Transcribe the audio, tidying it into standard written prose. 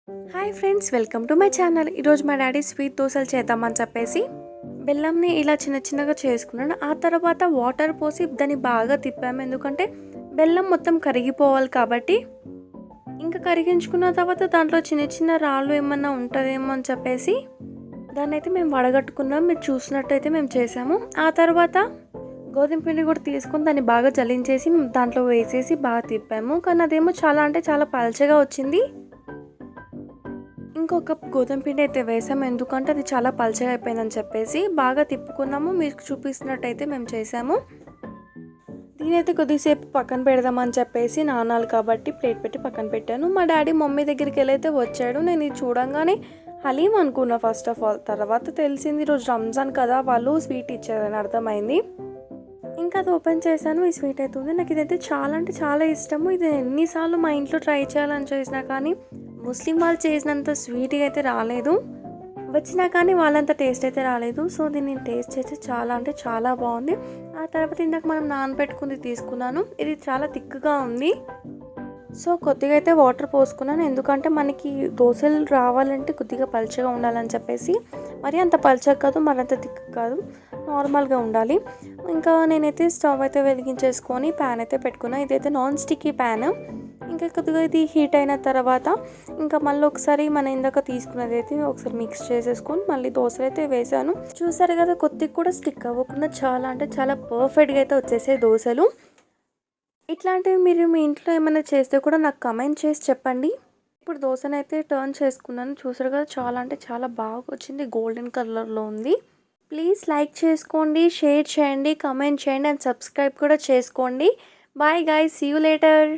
Hi friends, welcome to my channel. ఈరోజు మా daddy sweet దోశలు చేద్దామని చెప్పేసి బెల్లంని ఇలా చిన్న చిన్నగా చేసుకున్నాను. ఆ తర్వాత వాటర్ పోసి దాన్ని బాగా తిప్పాము, ఎందుకంటే బెల్లం మొత్తం కరిగిపోవాలి కాబట్టి. ఇంకా కరిగించుకున్న తర్వాత దాంట్లో చిన్న చిన్న రాళ్ళు ఏమన్నా ఉంటుందేమో అని చెప్పేసి దాన్ని అయితే మేము వడగట్టుకున్నాం. మీరు చూసినట్టయితే మేము చేసాము. ఆ తర్వాత గోధుమ పిండి కూడా తీసుకొని దాన్ని బాగా జల్లించేసి దాంట్లో వేసేసి బాగా తిప్పాము. కానీ అదేమో చాలా అంటే చాలా పల్చగా వచ్చింది. ఇంకొక కప్ గోధుమ పిండి అయితే వేసాము, ఎందుకంటే అది చాలా పల్చగా అయిపోయిందని చెప్పేసి బాగా తిప్పుకున్నాము. మీకు చూపిస్తున్నట్టయితే మేము చేసాము. దీనైతే కొద్దిసేపు పక్కన పెడదామని చెప్పేసి నానాలి కాబట్టి ప్లేట్ పెట్టి పక్కన పెట్టాను. మా డాడీ మమ్మీ దగ్గరికి వెళ్ళైతే వచ్చాడు. నేను ఇది చూడంగానే హలీం అనుకున్నా ఫస్ట్ ఆఫ్ ఆల్. తర్వాత తెలిసింది ఈరోజు రంజాన్ కదా, వాళ్ళు స్వీట్ ఇచ్చారని అర్థమైంది. ఇంకా అది ఓపెన్ చేశాను. ఈ స్వీట్ అయితే ఉంది. నాకు ఇదైతే చాలా అంటే చాలా ఇష్టము. ఇది ఎన్నిసార్లు మా ఇంట్లో ట్రై చేయాలని చేసినా కానీ ముస్లిం వాళ్ళు చేసినంత స్వీట్గా అయితే రాలేదు. వచ్చినా కానీ వాళ్ళంత టేస్ట్ అయితే రాలేదు. సో దీన్ని టేస్ట్ చేస్తే చాలా అంటే చాలా బాగుంది. ఆ తర్వాత ఇందాక మనం నానబెట్టుకుంది తీసుకున్నాను. ఇది చాలా థిక్గా ఉంది. సో కొద్దిగా అయితే వాటర్ పోసుకున్నాను, ఎందుకంటే మనకి దోశలు రావాలంటే కొద్దిగా పల్చగా ఉండాలని చెప్పేసి. మరి అంత పల్చగా కాదు, మరంత థిక్ కాదు, నార్మల్గా ఉండాలి. ఇంకా నేనైతే స్టవ్ అయితే వెలిగించేసుకొని ప్యాన్ అయితే పెట్టుకున్నాను. ఇదైతే నాన్ స్టిక్కీ ప్యాన్. ఇంకా కొద్దిగా ఇది హీట్ అయిన తర్వాత ఇంకా మళ్ళీ ఒకసారి మన ఇందాక తీసుకున్నది అయితే ఒకసారి మిక్స్ చేసేసుకొని మళ్ళీ దోశలు అయితే వేసాను. చూసారు కదా, కొద్దిగా కూడా స్టిక్ అవ్వకుండా చాలా అంటే చాలా పర్ఫెక్ట్గా అయితే వచ్చేసాయి దోశలు. ఇట్లాంటివి మీరు మీ ఇంట్లో ఏమైనా చేస్తే కూడా నాకు కమెంట్ చేసి చెప్పండి. ఇప్పుడు దోశను అయితే టర్న్ చేసుకున్నాను. చూసారు కదా, చాలా అంటే చాలా బాగా వచ్చింది, గోల్డెన్ కలర్లో ఉంది. ప్లీజ్ లైక్ చేసుకోండి, షేర్ చేయండి, కమెంట్ చేయండి అండ్ సబ్స్క్రైబ్ కూడా చేసుకోండి. Bye guys, see you later.